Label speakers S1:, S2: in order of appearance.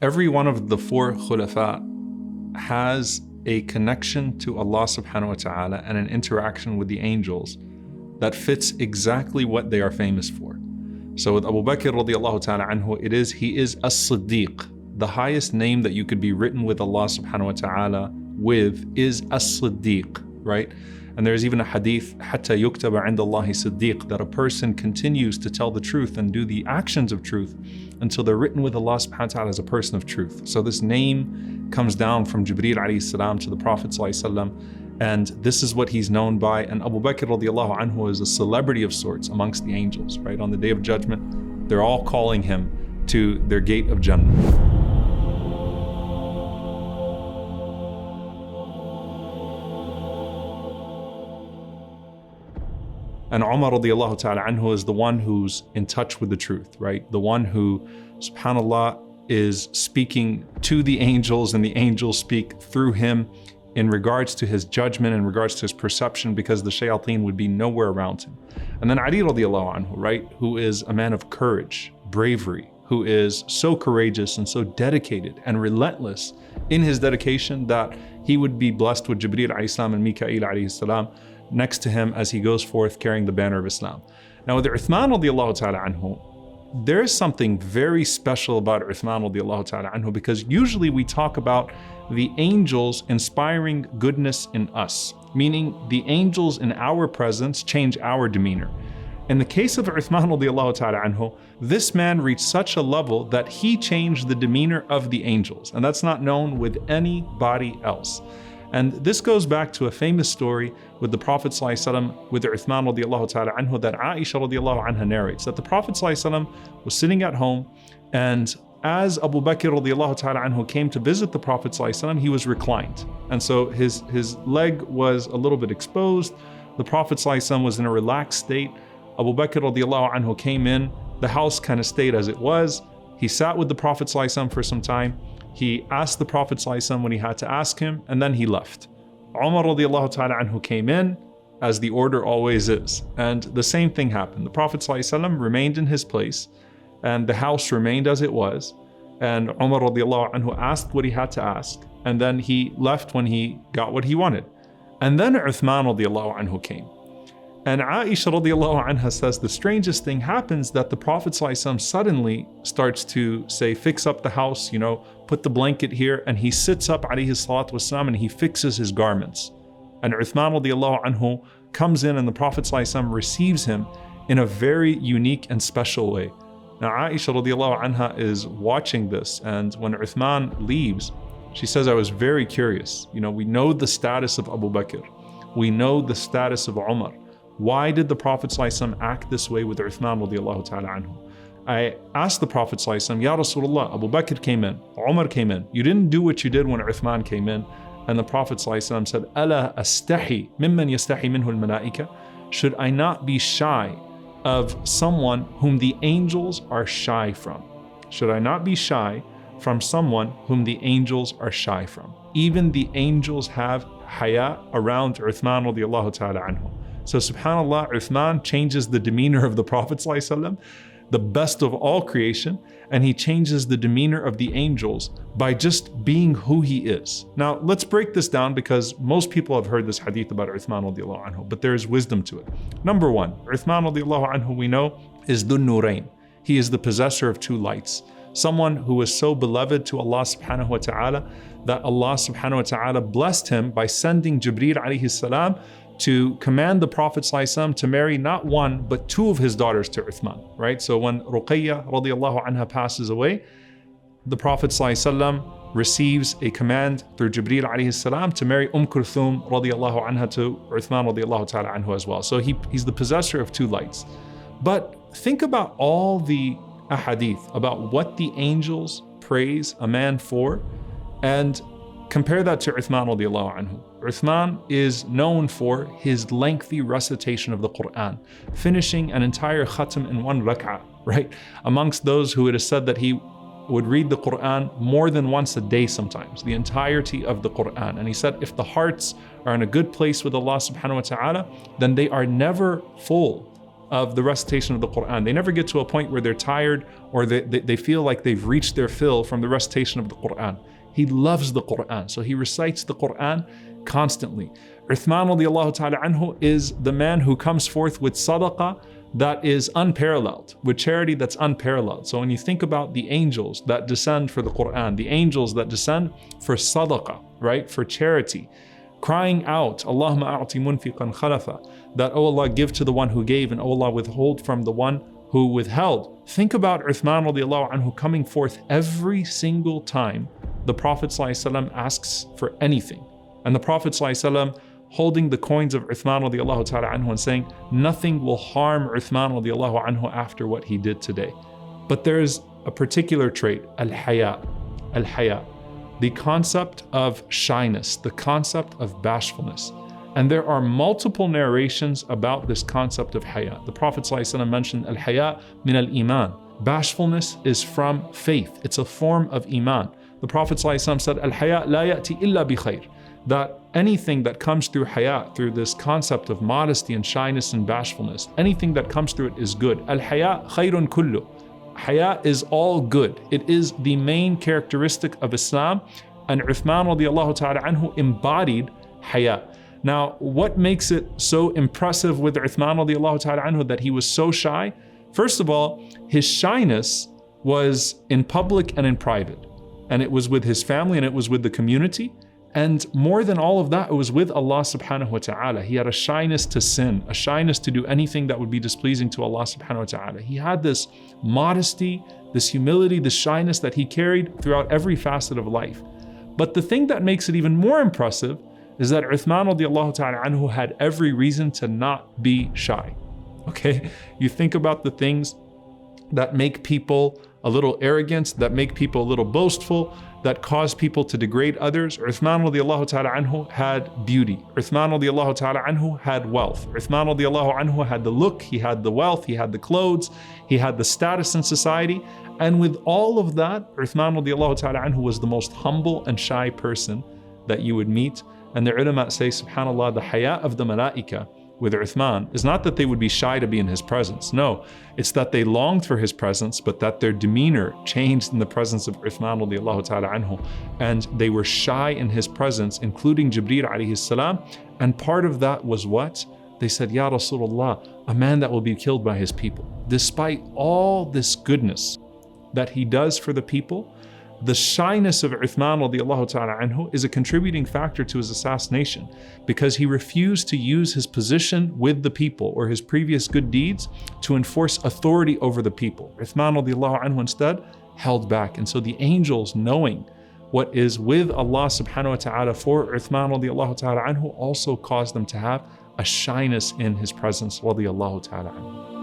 S1: Every one of the four khulafa has a connection to Allah subhanahu wa ta'ala and an interaction with the angels that fits exactly what they are famous for. So with Abu Bakr radiallahu ta'ala anhu, he is as-Siddiq. The highest name that you could be written with Allah subhanahu wa ta'ala with is as-Siddiq, right? And there's even a hadith, حَتَّى يُكْتَبَ عِنْدَ اللَّهِ صِدِّيقٌ, that a person continues to tell the truth and do the actions of truth until they're written with Allah subhanahu wa ta'ala as a person of truth. So this name comes down from Jibreel alayhi salam to the Prophet sallallahu alaihi wasallam, and this is what he's known by. And Abu Bakr radiallahu anhu is a celebrity of sorts amongst the angels, right? On the Day of Judgment, they're all calling him to their gate of Jannah. And Umar radiallahu ta'ala anhu is the one who's in touch with the truth, right? The one who, subhanAllah, is speaking to the angels and the angels speak through him in regards to his judgment, in regards to his perception, because the shayateen would be nowhere around him. And then Ali radiallahu anhu, right? Who is a man of courage, bravery, who is so courageous and so dedicated and relentless in his dedication that he would be blessed with Jibreel alayhi salam and Mikael alayhi salam next to him as he goes forth carrying the banner of Islam. Now with Uthman radiallahu ta'ala anhu, there is something very special about Uthman radiallahu ta'ala anhu, because usually we talk about the angels inspiring goodness in us, meaning the angels in our presence change our demeanor. In the case of Uthman radiallahu ta'ala anhu, this man reached such a level that he changed the demeanor of the angels, and that's not known with anybody else. And this goes back to a famous story with the Prophet ﷺ with Uthman radiallahu ta'ala anhu that Aisha radiallahu anha narrates, that the Prophet ﷺ was sitting at home, and as Abu Bakr radiallahu ta'ala anhu came to visit the Prophet ﷺ, he was reclined. And so his leg was a little bit exposed. The Prophet ﷺ was in a relaxed state. Abu Bakr radiallahu anhu came in, the house kind of stayed as it was. He sat with the Prophet ﷺ for some time. He asked the Prophet ﷺ when he had to ask him, and then he left. Umar radiallahu ta'ala anhu came in, as the order always is, and the same thing happened. The Prophet ﷺ remained in his place, and the house remained as it was, and Umar radiallahu anhu asked what he had to ask, and then he left when he got what he wanted. And then Uthman radiallahu anhu came. And Aisha radiallahu anha says the strangest thing happens, that the Prophet ﷺ suddenly starts to say, fix up the house, put the blanket here, and he sits up alayhi salatu wasalam and he fixes his garments. And Uthman radiallahu anhu comes in, and the Prophet ﷺ receives him in a very unique and special way. Now Aisha radiallahu anha is watching this, and when Uthman leaves, she says, I was very curious. We know the status of Abu Bakr. We know the status of Umar. Why did the Prophet ﷺ act this way with Uthman radiallahu ta'ala anhu? I asked the Prophet ﷺ, Ya Rasulullah, Abu Bakr came in, Umar came in. You didn't do what you did when Uthman came in. And the Prophet ﷺ said, Ala astahi mimman yastahi minhu al-malaika? Should I not be shy of someone whom the angels are shy from? Should I not be shy from someone whom the angels are shy from? Even the angels have haya around Uthman radiallahu ta'ala anhu. So subhanAllah, Uthman changes the demeanor of the Prophet ﷺ, the best of all creation, and he changes the demeanor of the angels by just being who he is. Now let's break this down, because most people have heard this hadith about Uthman radiallahu anhu, but there is wisdom to it. Number one, Uthman radiallahu anhu, we know, is Dhun Nurayn. He is the possessor of two lights. Someone who was so beloved to Allah subhanahu wa ta'ala that Allah subhanahu wa ta'ala blessed him by sending Jibreel alayhi salam to command the Prophet ﷺ to marry not one, but two of his daughters to Uthman, right? So when Ruqayya radiallahu anha passes away, the Prophet ﷺ receives a command through Jibreel alayhi salam to marry Kulthum radiallahu anha to Uthman radiallahu ta'ala anhu as well. So he's the possessor of two lights. But think about all the ahadith about what the angels praise a man for, and compare that to Uthman radiallahu anhu. Uthman is known for his lengthy recitation of the Quran, finishing an entire khatam in one rak'ah, right? Amongst those who it is said that he would read the Quran more than once a day sometimes, the entirety of the Quran. And he said, if the hearts are in a good place with Allah subhanahu wa ta'ala, then they are never full of the recitation of the Quran. They never get to a point where they're tired or they feel like they've reached their fill from the recitation of the Quran. He loves the Quran, so he recites the Quran constantly. Uthman radiallahu ta'ala anhu is the man who comes forth with sadaqah that is unparalleled, with charity that's unparalleled. So when you think about the angels that descend for the Quran, the angels that descend for sadaqah, right, for charity, crying out, Allahumma a'ti munfiqan khalafa, that, oh Allah, give to the one who gave, and oh Allah, withhold from the one who withheld. Think about Uthman radiallahu anhu coming forth every single time the Prophet ﷺ asks for anything. And the Prophet ﷺ holding the coins of Uthman radiallahu ta'ala anhu and saying, nothing will harm Uthman radiallahu anhu after what he did today. But there's a particular trait, al-haya, the concept of shyness, the concept of bashfulness. And there are multiple narrations about this concept of haya. The Prophet ﷺ mentioned al-haya min al-iman. Bashfulness is from faith. It's a form of iman. The Prophet ﷺ said, al-haya la ya'ti illa bi khair. That anything that comes through haya, through this concept of modesty and shyness and bashfulness, anything that comes through it is good. Al-haya khayrun kullu. Haya is all good. It is the main characteristic of Islam, and Uthman radiallahu ta'ala anhu embodied haya. Now, what makes it so impressive with Uthman radiallahu ta'ala anhu that he was so shy? First of all, his shyness was in public and in private. And it was with his family and it was with the community. And more than all of that, it was with Allah subhanahu wa ta'ala. He had a shyness to sin, a shyness to do anything that would be displeasing to Allah subhanahu wa ta'ala. He had this modesty, this humility, this shyness that he carried throughout every facet of life. But the thing that makes it even more impressive is that Uthman radiallahu ta'ala anhu had every reason to not be shy. Okay? You think about the things that make people a little arrogant, that make people a little boastful, that cause people to degrade others. Uthman radiallahu ta'ala anhu had beauty. Uthman radiallahu ta'ala anhu had wealth. Uthman radiallahu anhu had the look, he had the wealth, he had the clothes, he had the status in society. And with all of that, Uthman radiallahu ta'ala anhu was the most humble and shy person that you would meet. And the ulama say, subhanAllah, the haya of the malaika with Uthman is not that they would be shy to be in his presence. No, it's that they longed for his presence, but that their demeanor changed in the presence of Uthman radiallahu ta'ala anhu. And they were shy in his presence, including Jibreel alayhi salam. And part of that was what? They said, Ya Rasulullah, a man that will be killed by his people. Despite all this goodness that he does for the people, the shyness of Uthman radiallahu ta'ala anhu is a contributing factor to his assassination, because he refused to use his position with the people or his previous good deeds to enforce authority over the people. Uthman radiallahu anhu instead held back. And so the angels, knowing what is with Allah subhanahu wa ta'ala for Uthman radiallahu ta'ala anhu, also caused them to have a shyness in his presence radiallahu ta'ala anhu.